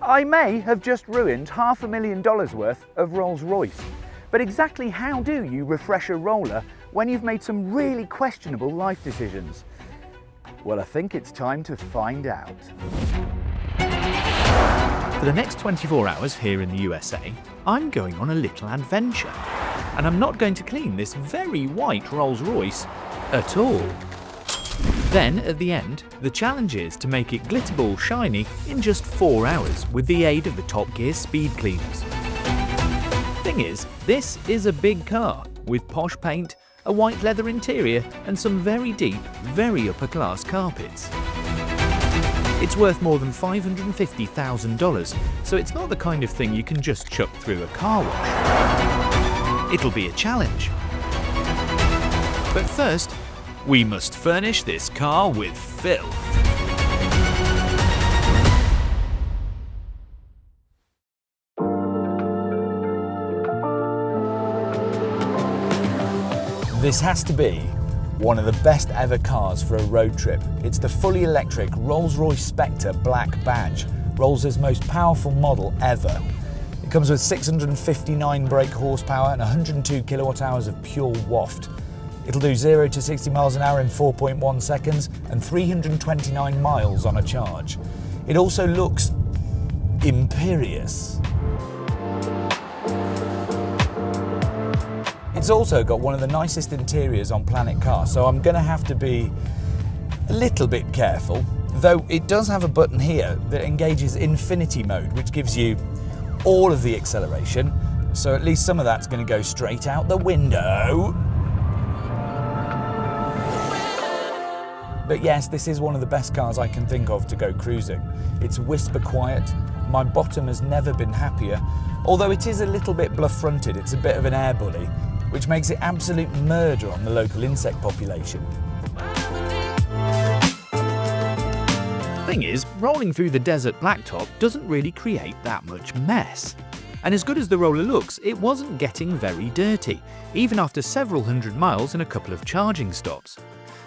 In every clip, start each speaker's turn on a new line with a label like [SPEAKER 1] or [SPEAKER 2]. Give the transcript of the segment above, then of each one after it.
[SPEAKER 1] I may have just ruined $500,000 worth of Rolls-Royce, but exactly how do you refresh a roller when you've made some really questionable life decisions? Well, I think it's time to find out.
[SPEAKER 2] For the next 24 hours here in the USA, I'm going on a little adventure, and I'm not going to clean this very white Rolls-Royce at all. Then, at the end, the challenge is to make it glitterball shiny in just 4 hours with the aid of the Top Gear speed cleaners. Thing is, this is a big car with posh paint, a white leather interior and some very deep, very upper class carpets. It's worth more than $550,000, so it's not the kind of thing you can just chuck through a car wash. It'll be a challenge. But first, we must furnish this car with filth.
[SPEAKER 3] This has to be one of the best ever cars for a road trip. It's the fully electric Rolls-Royce Spectre Black Badge, Rolls' most powerful model ever. It comes with 659 brake horsepower and 102 kilowatt hours of pure waft. It'll do 0 to 60 miles an hour in 4.1 seconds and 329 miles on a charge. It also looks imperious. It's also got one of the nicest interiors on planet car, so I'm going to have to be a little bit careful, though it does have a button here that engages infinity mode, which gives you all of the acceleration, so at least some of that's going to go straight out the window. But yes, this is one of the best cars I can think of to go cruising. It's whisper quiet, my bottom has never been happier, although it is a little bit bluff-fronted, it's a bit of an air bully, which makes it absolute murder on the local insect population.
[SPEAKER 2] Thing is, rolling through the desert blacktop doesn't really create that much mess. And as good as the roller looks, it wasn't getting very dirty, even after several hundred miles and a couple of charging stops.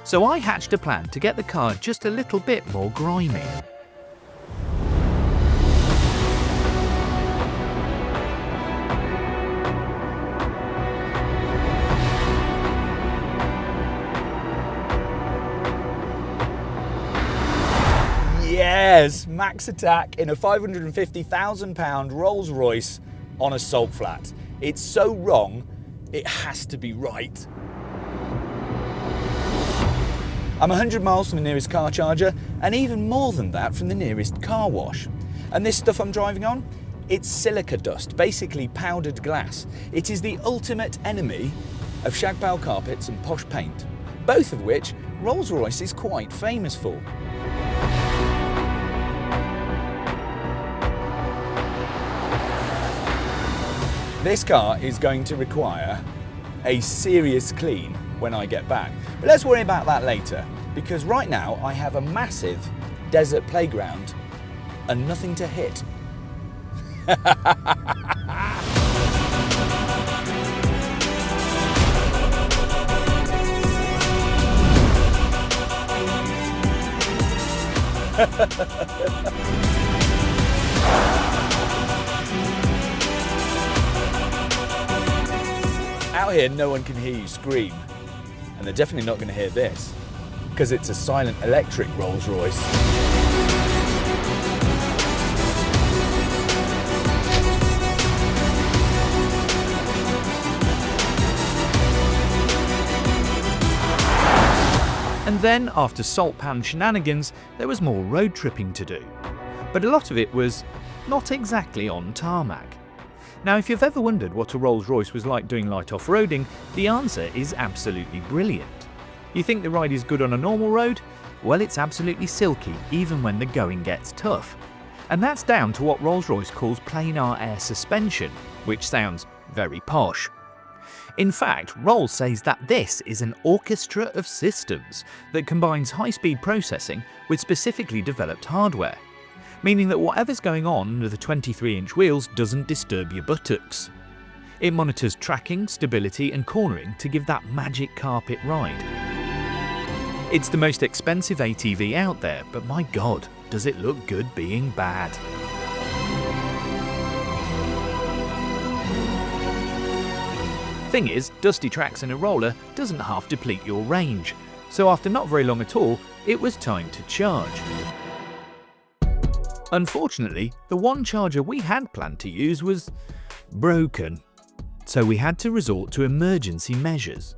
[SPEAKER 2] So I hatched a plan to get the car just a little bit more grimy.
[SPEAKER 3] Yes, max attack in a £550,000 Rolls-Royce on a salt flat. It's so wrong, it has to be right. I'm 100 miles from the nearest car charger and even more than that from the nearest car wash. And this stuff I'm driving on? It's silica dust, basically powdered glass. It is the ultimate enemy of shag pile carpets and posh paint, both of which Rolls-Royce is quite famous for. This car is going to require a serious clean when I get back. But let's worry about that later, because right now I have a massive desert playground and nothing to hit. Out here, no one can hear you scream, and they're definitely not going to hear this, because it's a silent electric Rolls-Royce.
[SPEAKER 2] And then, after salt pan shenanigans, there was more road tripping to do. But a lot of it was not exactly on tarmac. Now, if you've ever wondered what a Rolls-Royce was like doing light off-roading, the answer is absolutely brilliant. You think the ride is good on a normal road? Well, it's absolutely silky, even when the going gets tough. And that's down to what Rolls-Royce calls planar air suspension, which sounds very posh. In fact, Rolls says that this is an orchestra of systems that combines high-speed processing with specifically developed hardware, meaning that whatever's going on under the 23-inch wheels doesn't disturb your buttocks. It monitors tracking, stability and cornering to give that magic carpet ride. It's the most expensive ATV out there, but my god, does it look good being bad. Thing is, dusty tracks in a roller doesn't half deplete your range, so after not very long at all, it was time to charge. Unfortunately, the one charger we had planned to use was broken, so we had to resort to emergency measures.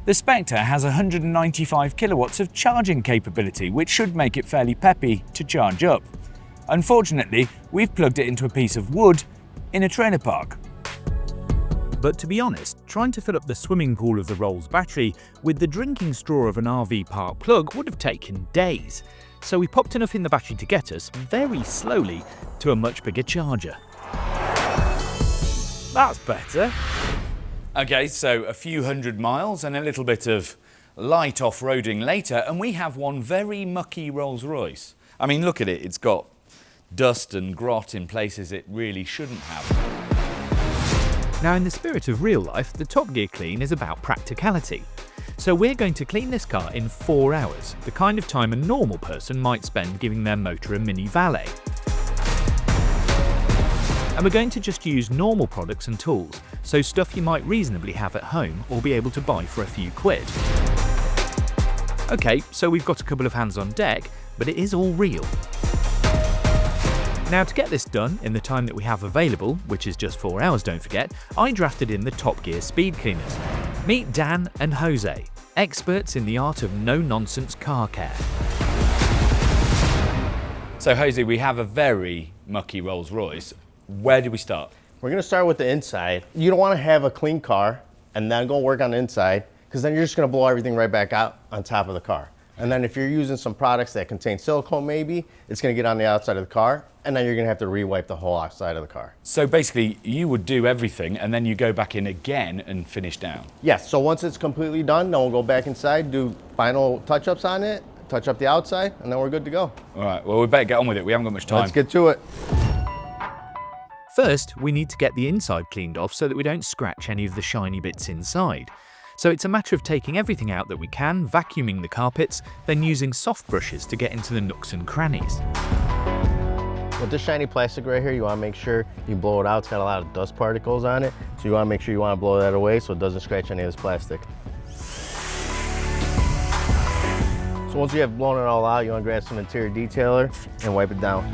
[SPEAKER 2] The Spectre has 195 kilowatts of charging capability, which should make it fairly peppy to charge up. Unfortunately, we've plugged it into a piece of wood in a trailer park. But to be honest, trying to fill up the swimming pool of the Rolls battery with the drinking straw of an RV park plug would have taken days, so we popped enough in the battery to get us, very slowly, to a much bigger charger. That's better. Okay, so a few hundred miles and a little bit of light off-roading later, and we have one very mucky Rolls-Royce. I mean, look at it, it's got dust and grot in places it really shouldn't have. Now, in the spirit of real life, the Top Gear clean is about practicality. So we're going to clean this car in 4 hours, the kind of time a normal person might spend giving their motor a mini valet. And we're going to just use normal products and tools, so stuff you might reasonably have at home or be able to buy for a few quid. Okay, so we've got a couple of hands on deck, but it is all real. Now, to get this done in the time that we have available, which is just 4 hours, don't forget, I drafted in the Top Gear speed cleaners. Meet Dan and Jose, experts in the art of no-nonsense car care. So Jose, we have a very mucky Rolls-Royce. Where do we start?
[SPEAKER 4] We're gonna start with the inside. You don't wanna have a clean car and then go work on the inside, because then you're just gonna blow everything right back out on top of the car. And then if you're using some products that contain silicone maybe, it's gonna get on the outside of the car, and then you're gonna have to re-wipe the whole outside of the car.
[SPEAKER 2] So basically, you would do everything and then you go back in again and finish down?
[SPEAKER 4] Yes, so once it's completely done, then we'll go back inside, do final touch-ups on it, touch up the outside, and then we're good to go.
[SPEAKER 2] All right, well, we better get on with it. We haven't got much time.
[SPEAKER 4] Let's get to it.
[SPEAKER 2] First, we need to get the inside cleaned off so that we don't scratch any of the shiny bits inside. So it's a matter of taking everything out that we can, vacuuming the carpets, then using soft brushes to get into the nooks and crannies.
[SPEAKER 4] With this shiny plastic right here, you wanna make sure you blow it out. It's got a lot of dust particles on it, so you wanna make sure you wanna blow that away so it doesn't scratch any of this plastic. So once you have blown it all out, you wanna grab some interior detailer and wipe it down.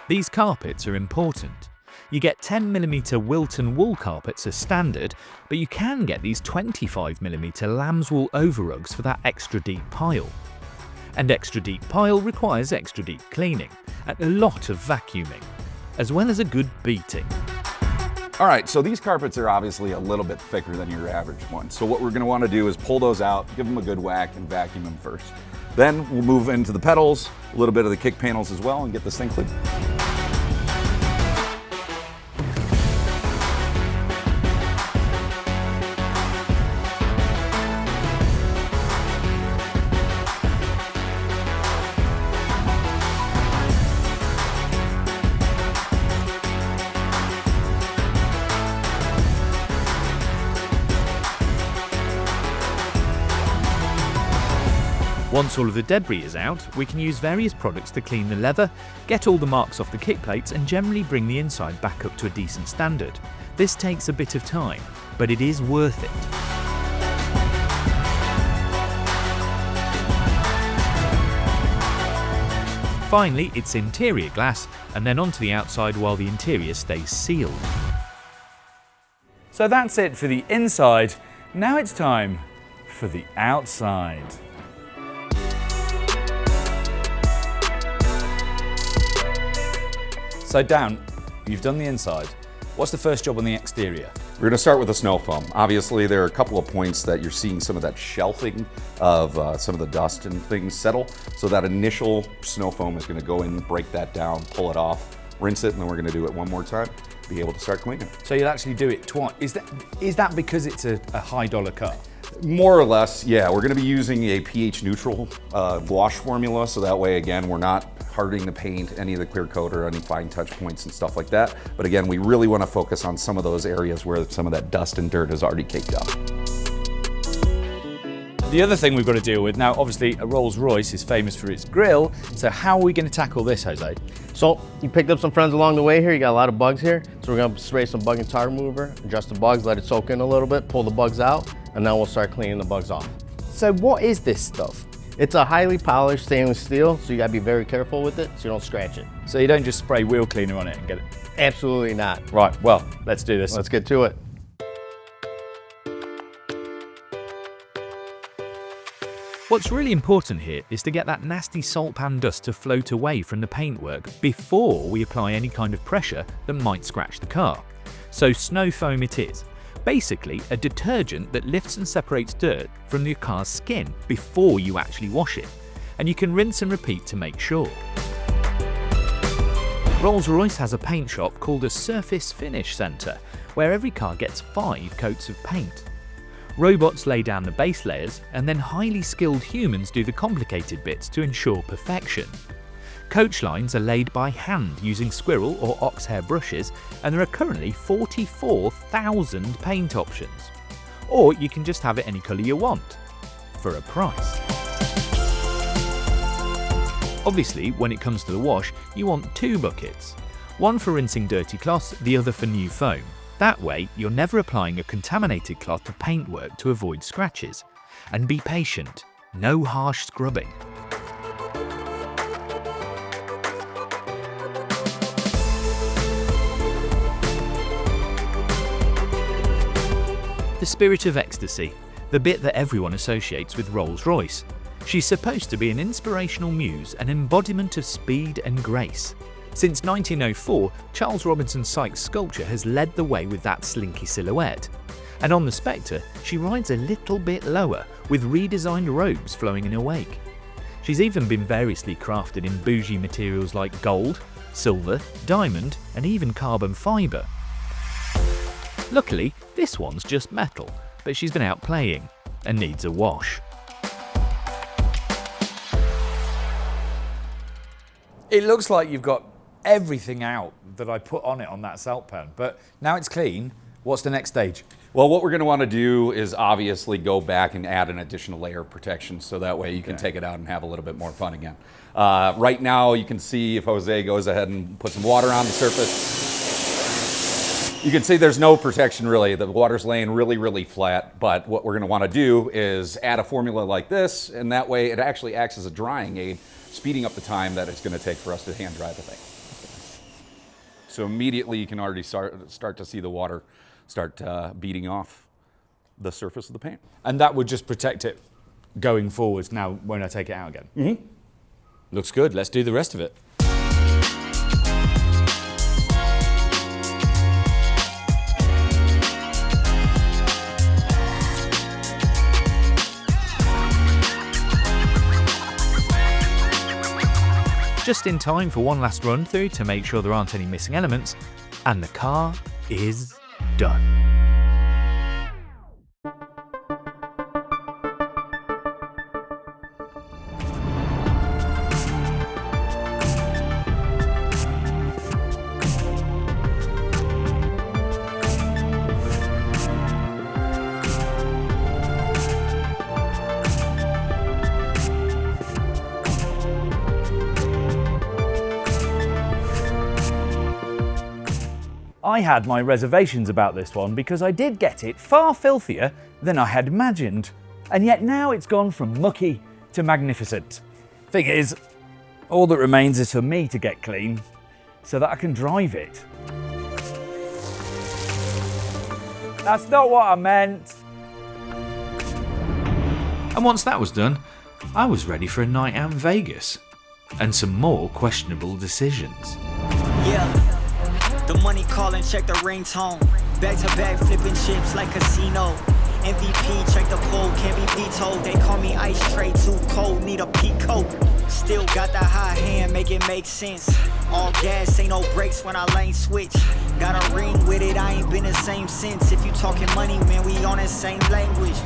[SPEAKER 2] These carpets are important. You get 10mm Wilton wool carpets as standard, but you can get these 25mm Lambswool overrugs for that extra deep pile. And extra deep pile requires extra deep cleaning, and a lot of vacuuming, as well as a good beating.
[SPEAKER 5] All right, so these carpets are obviously a little bit thicker than your average one. So what we're gonna wanna do is pull those out, give them a good whack, and vacuum them first. Then we'll move into the pedals, a little bit of the kick panels as well, and get this thing clean.
[SPEAKER 2] Once all of the debris is out, we can use various products to clean the leather, get all the marks off the kick plates, and generally bring the inside back up to a decent standard. This takes a bit of time, but it is worth it. Finally, it's interior glass, and then onto the outside while the interior stays sealed. So that's it for the inside. Now it's time for the outside. So Dan, you've done the inside. What's the first job on the exterior?
[SPEAKER 5] We're gonna start with the snow foam. Obviously, there are a couple of points that you're seeing some of that shelving of some of the dust and things settle. So that initial snow foam is gonna go in, break that down, pull it off, rinse it, and then we're gonna do it one more time, be able to start cleaning.
[SPEAKER 2] So you'll actually do it twice. Is that because it's a high dollar car?
[SPEAKER 5] More or less, yeah. We're gonna be using a pH neutral wash formula, so that way, again, we're not hardening the paint, any of the clear coat or any fine touch points and stuff like that. But again, we really wanna focus on some of those areas where some of that dust and dirt is already caked up.
[SPEAKER 2] The other thing we've got to deal with now, obviously a Rolls-Royce is famous for its grille, so how are we going to tackle this, Jose?
[SPEAKER 4] So you picked up some friends along the way here. You got a lot of bugs here. So we're gonna spray some bug and tar remover, adjust the bugs, let it soak in a little bit, pull the bugs out, and then we'll start cleaning the bugs off.
[SPEAKER 1] So what is this stuff?
[SPEAKER 4] It's a highly polished stainless steel, so you gotta be very careful with it so you don't scratch it.
[SPEAKER 2] So you don't just spray wheel cleaner on it and get it?
[SPEAKER 4] Absolutely not.
[SPEAKER 2] Right, well, let's do this.
[SPEAKER 4] Let's get to it.
[SPEAKER 2] What's really important here is to get that nasty salt pan dust to float away from the paintwork before we apply any kind of pressure that might scratch the car. So snow foam it is. Basically a detergent that lifts and separates dirt from your car's skin before you actually wash it. And you can rinse and repeat to make sure. Rolls-Royce has a paint shop called a Surface Finish Centre, where every car gets 5 coats of paint. Robots lay down the base layers, and then highly skilled humans do the complicated bits to ensure perfection. Coach lines are laid by hand using squirrel or ox hair brushes, and there are currently 44,000 paint options. Or you can just have it any colour you want, for a price. Obviously, when it comes to the wash, you want 2 buckets. One for rinsing dirty cloths, the other for new foam. That way, you're never applying a contaminated cloth to paintwork to avoid scratches. And be patient, no harsh scrubbing. The spirit of Ecstasy, the bit that everyone associates with Rolls-Royce. She's supposed to be an inspirational muse, an embodiment of speed and grace. Since 1904, Charles Robinson Sykes' sculpture has led the way with that slinky silhouette. And on the Spectre, she rides a little bit lower, with redesigned robes flowing in her wake. She's even been variously crafted in bougie materials like gold, silver, diamond, and even carbon fibre. Luckily, this one's just metal, but she's been out playing and needs a wash. It looks like you've got everything out that I put on it on that salt pan, but now it's clean. What's the next stage?
[SPEAKER 5] Well, what we're going to want to do is obviously go back and add an additional layer of protection so that way you can take it out and have a little bit more fun again. Right now you can see if Jose goes ahead and puts some water on the surface, you can see there's no protection really. The water's laying really, really flat, but what we're going to want to do is add a formula like this, and that way it actually acts as a drying aid, speeding up the time that it's going to take for us to hand dry the thing. So immediately you can already start to see the water start beating off the surface of the paint.
[SPEAKER 2] And that would just protect it going forwards now when I take it out again?
[SPEAKER 5] Mm-hmm.
[SPEAKER 2] Looks good. Let's do the rest of it. Just in time for one last run through to make sure there aren't any missing elements, and the car is done. I had my reservations about this one because I did get it far filthier than I had imagined, and yet now it's gone from mucky to magnificent. Thing is, all that remains is for me to get clean so that I can drive it. That's not what I meant. And once that was done, I was ready for a night out in Vegas and some more questionable decisions.
[SPEAKER 6] Yeah. The money calling, check the ringtone. Back to back flipping chips like casino. MVP, check the poll, can't be vetoed. They call me ice tray, too cold, need a peacoat. Still got the high hand, make it make sense. All gas, ain't no brakes when I lane switch. Got a ring with it, I ain't been the same since. If you talking money, man, we on the same language.